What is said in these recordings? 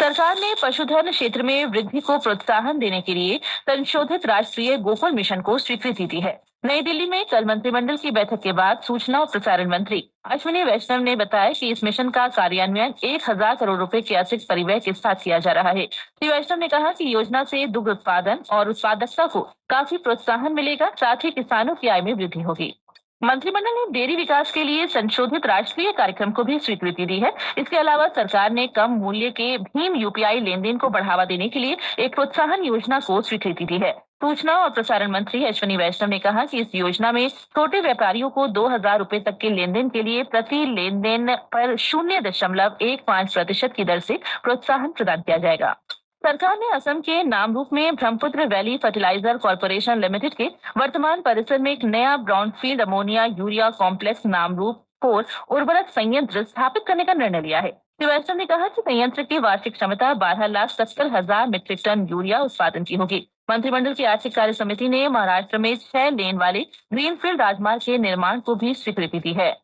सरकार ने पशुधन क्षेत्र में वृद्धि को प्रोत्साहन देने के लिए संशोधित राष्ट्रीय गोकुल मिशन को स्वीकृति दी है। नई दिल्ली में कल मंत्रिमंडल की बैठक के बाद सूचना और प्रसारण मंत्री अश्विनी वैष्णव ने बताया कि इस मिशन का कार्यान्वयन 1,000 करोड़ रुपए के अतिरिक्त परिव्यय के साथ किया जा रहा है। श्री वैष्णव ने कहा कि योजना से दुग्ध उत्पादन और उत्पादकता को काफी प्रोत्साहन मिलेगा, साथ ही किसानों की आय में वृद्धि होगी। मंत्रिमंडल ने डेयरी विकास के लिए संशोधित राष्ट्रीय कार्यक्रम को भी स्वीकृति दी है। इसके अलावा सरकार ने कम मूल्य के भीम यूपीआई लेन देन को बढ़ावा देने के लिए एक प्रोत्साहन योजना को स्वीकृति दी है। सूचना और प्रसारण मंत्री अश्विनी वैष्णव ने कहा कि इस योजना में छोटे व्यापारियों को 2,000 रुपए तक के लेन देन के लिए प्रति लेन देन पर 0.15% की दर से प्रोत्साहन प्रदान किया जाएगा। सरकार ने असम के नामरूप में Brahmaputra Valley Fertilizer Corporation Limited के वर्तमान परिसर में एक नया brownfield ammonia urea complex Namrup 4 उर्वरक संयंत्र स्थापित करने का निर्णय लिया है। श्री वैष्णव ने कहा कि संयंत्र की वार्षिक क्षमता 12,70,000 मीट्रिक टन यूरिया उत्पादन की होगी। मंत्रिमंडल की आर्थिक कार्य समिति ने महाराष्ट्र में 6 लेन वाले ग्रीनफील्ड राजमार्ग के निर्माण को भी स्वीकृति दी है।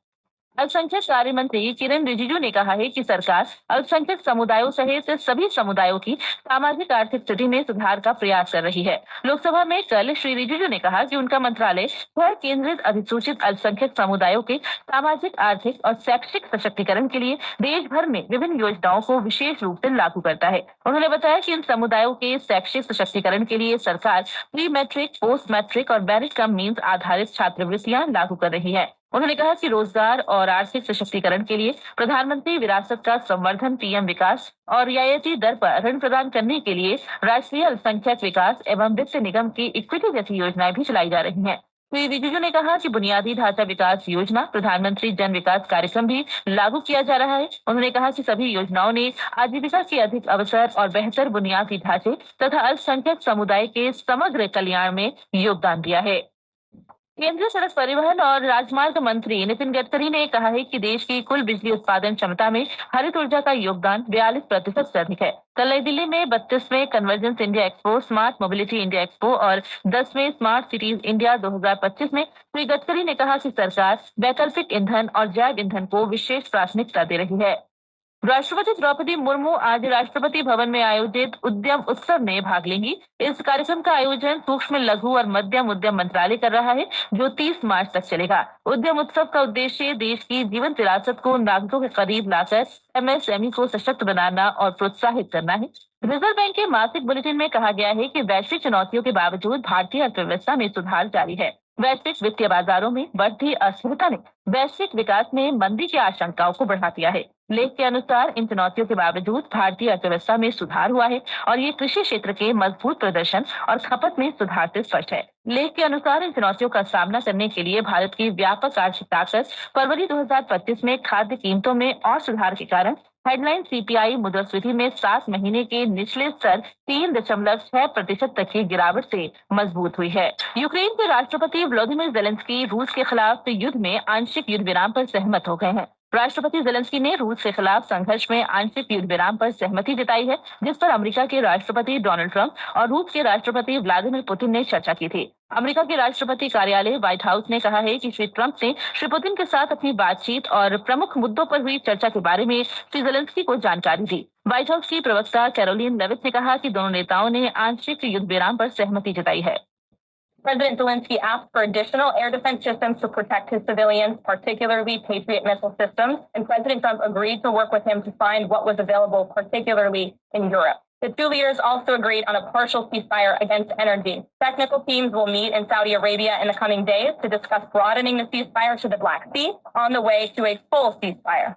अल्पसंख्यक कार्य मंत्री किरेन रिजिजू ने कहा है कि सरकार अल्पसंख्यक समुदायों सहित सभी समुदायों की सामाजिक आर्थिक स्थिति में सुधार का प्रयास कर रही है। लोकसभा में कल श्री रिजिजू ने कहा कि उनका मंत्रालय गैर केंद्रित अधिसूचित अल्पसंख्यक समुदायों के सामाजिक, आर्थिक और शैक्षिक सशक्तिकरण के लिए देश भर में विभिन्न योजनाओं को विशेष रूप से लागू करता है। उन्होंने बताया कि इन समुदायों के शैक्षिक सशक्तिकरण के लिए सरकार प्री मैट्रिक, पोस्ट मैट्रिक और मेरिट कम मीन्स आधारित छात्रवृत्तियां लागू कर रही है। उन्होंने कहा कि रोजगार और आर्थिक सशक्तिकरण के लिए प्रधानमंत्री विरासत का संवर्धन, पीएम विकास और रियायती दर पर ऋण प्रदान करने के लिए राष्ट्रीय अल्पसंख्यक विकास एवं वित्त निगम की इक्विटी जैसी योजनाएं भी चलाई जा रही हैं। श्री रिजिजू ने कहा कि बुनियादी ढांचा विकास योजना, प्रधानमंत्री जन विकास कार्यक्रम भी लागू किया जा रहा है। उन्होंने कहा कि सभी योजनाओं ने आजीविका के अधिक अवसर और बेहतर बुनियादी ढांचे तथा अल्पसंख्यक समुदाय के समग्र कल्याण में योगदान दिया है। केंद्रीय सड़क परिवहन और राजमार्ग मंत्री नितिन गडकरी ने कहा है कि देश की कुल बिजली उत्पादन क्षमता में हरित ऊर्जा का योगदान 42% से अधिक है। कल नई दिल्ली में 32वें convergence India expo, smart mobility India expo और 10वें स्मार्ट सिटीज इंडिया 2025 में श्री गडकरी ने कहा कि सरकार वैकल्पिक ईंधन और जैव ईंधन को विशेष प्राथमिकता दे रही है। राष्ट्रपति द्रौपदी मुर्मू आज राष्ट्रपति भवन में आयोजित उद्यम उत्सव में भाग लेंगी। इस कार्यक्रम का आयोजन सूक्ष्म, लघु और मध्यम उद्यम मंत्रालय कर रहा है, जो 30 मार्च तक चलेगा। उद्यम उत्सव का उद्देश्य देश की जीवन विरासत को नागरिकों के करीब लाकर एमएसएमई को सशक्त बनाना और प्रोत्साहित करना है। रिजर्व बैंक के मासिक बुलेटिन में कहा गया है कि वैश्विक चुनौतियों के बावजूद भारतीय अर्थव्यवस्था में सुधार जारी है। वैश्विक वित्तीय बाजारों में बढ़ती अस्थिरता ने वैश्विक विकास में मंदी की आशंकाओं को बढ़ा दिया है। लेख के अनुसार इन चुनौतियों के बावजूद भारतीय अर्थव्यवस्था में सुधार हुआ है और ये कृषि क्षेत्र के मजबूत प्रदर्शन और खपत में सुधार से स्पष्ट है। लेख के अनुसार इन चुनौतियों का सामना करने के लिए भारत की व्यापक आर्थिक ताकत फरवरी 2025 में खाद्य कीमतों में और सुधार के कारण हेडलाइन सीपीआई मुद्रास्फीति में 7 महीने के निचले स्तर 3.6% तक की गिरावट से मजबूत हुई है। यूक्रेन के राष्ट्रपति व्लादिमीर जेलेंस्की रूस के खिलाफ युद्ध में आंशिक युद्ध विराम पर सहमत हो गए हैं। राष्ट्रपति जेलेंस्की ने रूस के खिलाफ संघर्ष में आंशिक युद्ध विराम पर सहमति जताई है, जिस पर अमेरिका के राष्ट्रपति डोनाल्ड ट्रंप और रूस के राष्ट्रपति व्लादिमीर पुतिन ने चर्चा की थी। अमेरिका के राष्ट्रपति कार्यालय व्हाइट हाउस ने कहा है कि श्री ट्रंप ने श्री पुतिन के साथ अपनी बातचीत और प्रमुख मुद्दों पर हुई चर्चा के बारे में श्री जेलेंस्की को जानकारी दी। व्हाइट हाउस की प्रवक्ता कैरोलिन लेविट ने कहा कि दोनों नेताओं ने आंशिक युद्ध विराम पर सहमति जताई है। President Zelensky asked for additional air defense systems to protect his civilians, particularly Patriot missile systems, and President Trump agreed to work with him to find what was available, particularly in Europe. The two leaders also agreed on a partial ceasefire against energy. Technical teams will meet in Saudi Arabia in the coming days to discuss broadening the ceasefire to the Black Sea on the way to a full ceasefire.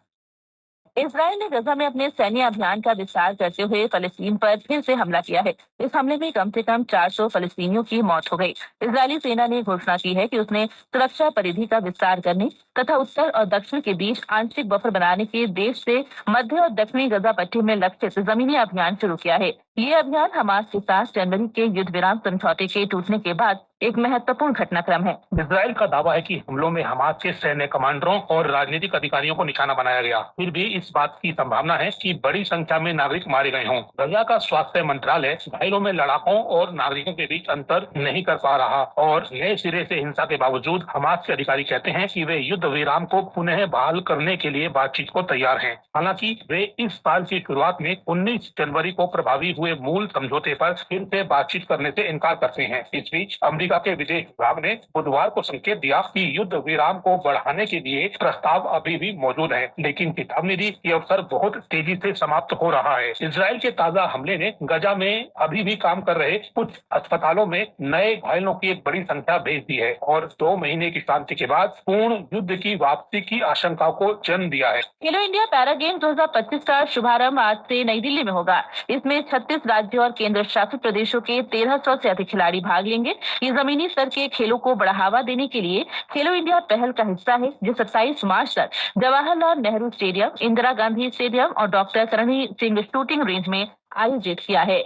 Israel ने गजा में अपने सैन्य अभियान का विस्तार करते हुए फलस्तीन पर फिर से हमला किया है। इस हमले में कम से कम 400 फलस्तीनियों की मौत हो गई। इजरायली सेना ने घोषणा की है कि उसने सुरक्षा परिधि का विस्तार करने तथा उत्तर और दक्षिण के बीच आंशिक बफर बनाने के देश से मध्य और दक्षिणी गजा पट्टी में लक्षित जमीनी अभियान शुरू किया है। ये अभियान हमास के साथ जनवरी के युद्ध विराम समझौते के टूटने के बाद एक महत्वपूर्ण घटनाक्रम है। इजराइल का दावा है कि हमलों में हमास के सैन्य कमांडरों और राजनीतिक अधिकारियों को निशाना बनाया गया। फिर भी इस बात की संभावना है कि बड़ी संख्या में नागरिक मारे गए हों। गजा का स्वास्थ्य मंत्रालय घायलों में लड़ाकों और नागरिकों के बीच अंतर नहीं कर पा रहा और नए सिरे से हिंसा के बावजूद हमास के अधिकारी कहते हैं कि वे युद्ध विराम को पुनः बहाल करने के लिए बातचीत को तैयार हैं। हालांकि वे इस साल की शुरुआत में 19 जनवरी को प्रभावी हुए मूल समझौते पर फिर से बातचीत करने से इनकार करते हैं। इस बीच अमेरिका के विदेश विभाग ने बुधवार को संकेत दिया कि युद्ध विराम को बढ़ाने के लिए प्रस्ताव अभी भी मौजूद है, लेकिन चेतावनी दी कि अवसर बहुत तेजी से समाप्त हो रहा है। इजराइल के ताजा हमले ने गजा में अभी भी काम कर रहे कुछ अस्पतालों में नए घायलों की एक बड़ी संख्या भेज दी है और 2 महीने की शांति के बाद पूर्ण युद्ध की वापसी की आशंकाओं को जन्म दिया है। खेलो इंडिया पैरा गेम 2025 का शुभारंभ आज से नई दिल्ली में होगा। इसमें 36 राज्यों और केंद्र शासित प्रदेशों के 1300 से अधिक खिलाड़ी भाग लेंगे। ये जमीनी स्तर के खेलों को बढ़ावा देने के लिए खेलो इंडिया पहल का हिस्सा है, जो 27 मार्च तक जवाहरलाल नेहरू स्टेडियम, इंदिरा गांधी स्टेडियम और doctor Karni Singh shooting range में आयोजित किया है।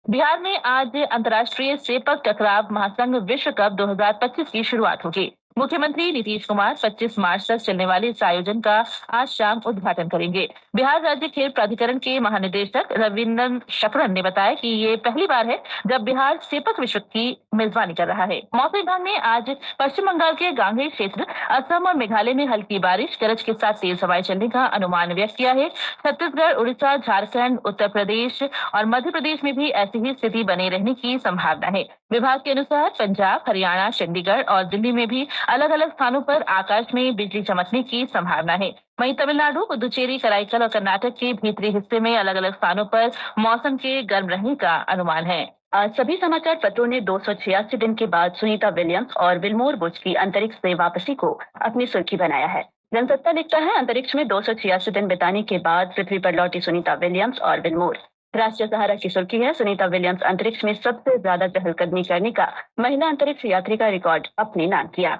बिहार में आज अंतर्राष्ट्रीय सेपक टकराव महासंघ विश्व कप 2025 की शुरुआत होगी। मुख्यमंत्री नीतीश कुमार 25 मार्च तक चलने वाले इस आयोजन का आज शाम उद्घाटन करेंगे। बिहार राज्य खेल प्राधिकरण के महानिदेशक रविंद्रन शकरन ने बताया कि ये पहली बार है जब बिहार सेपक विश्व की मेजबानी कर रहा है। मौसम विभाग ने आज पश्चिम बंगाल के गांगेय क्षेत्र, असम और मेघालय में हल्की बारिश, गरज के साथ तेज हवाएं चलने का अनुमान व्यक्त किया है। छत्तीसगढ़, उड़ीसा, झारखंड, उत्तर प्रदेश और मध्य प्रदेश में भी ऐसी ही स्थिति बने रहने की संभावना है। विभाग के अनुसार पंजाब, हरियाणा, चंडीगढ़ और दिल्ली में भी अलग अलग स्थानों पर आकाश में बिजली चमकने की संभावना है। वहीं तमिलनाडु, पुदुचेरी, कराईकल और कर्नाटक के भीतरी हिस्से में अलग अलग स्थानों पर मौसम के गर्म रहने का अनुमान है। आज सभी समाचार पत्रों ने 286 दिन के बाद सुनीता विलियम्स और विल्मोर बुश की अंतरिक्ष से वापसी को अपनी सुर्खी बनाया है। जनसत्ता लिखता है, अंतरिक्ष में 286 दिन बिताने के बाद पृथ्वी पर लौटी सुनीता विलियम्स और विल्मोर। राष्ट्रीय सहारा की सुर्खी है, सुनीता विलियम्स अंतरिक्ष में सबसे ज्यादा चहलकदमी करने का महिला अंतरिक्ष यात्री का रिकॉर्ड अपने नाम किया।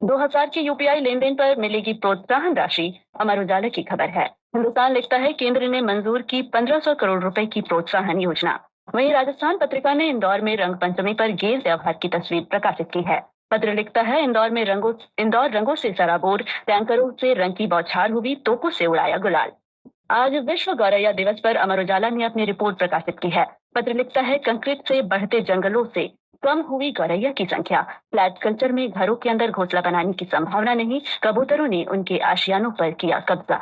2000 की यूपीआई लेन देन पर मिलेगी प्रोत्साहन राशि, अमर उजाला की खबर है। हिंदुस्तान लिखता है, केंद्र ने मंजूर की 1500 करोड़ रुपए की प्रोत्साहन योजना। वहीं राजस्थान पत्रिका ने इंदौर में रंग पंचमी पर गेर त्योहार की तस्वीर प्रकाशित की है। पत्र लिखता है, इंदौर रंगों से सराबोर, टैंकरों से रंग की बौछार हुई, तोपों से उड़ाया गुलाल। आज विश्व गौरैया दिवस पर अमर उजाला ने अपनी रिपोर्ट प्रकाशित की है। पत्र लिखता है, कंक्रीट से बढ़ते जंगलों से कम हुई गौरैया की संख्या, फ्लैट कल्चर में घरों के अंदर घोंसला बनाने की संभावना नहीं, कबूतरों ने उनके आशियानों पर किया कब्जा।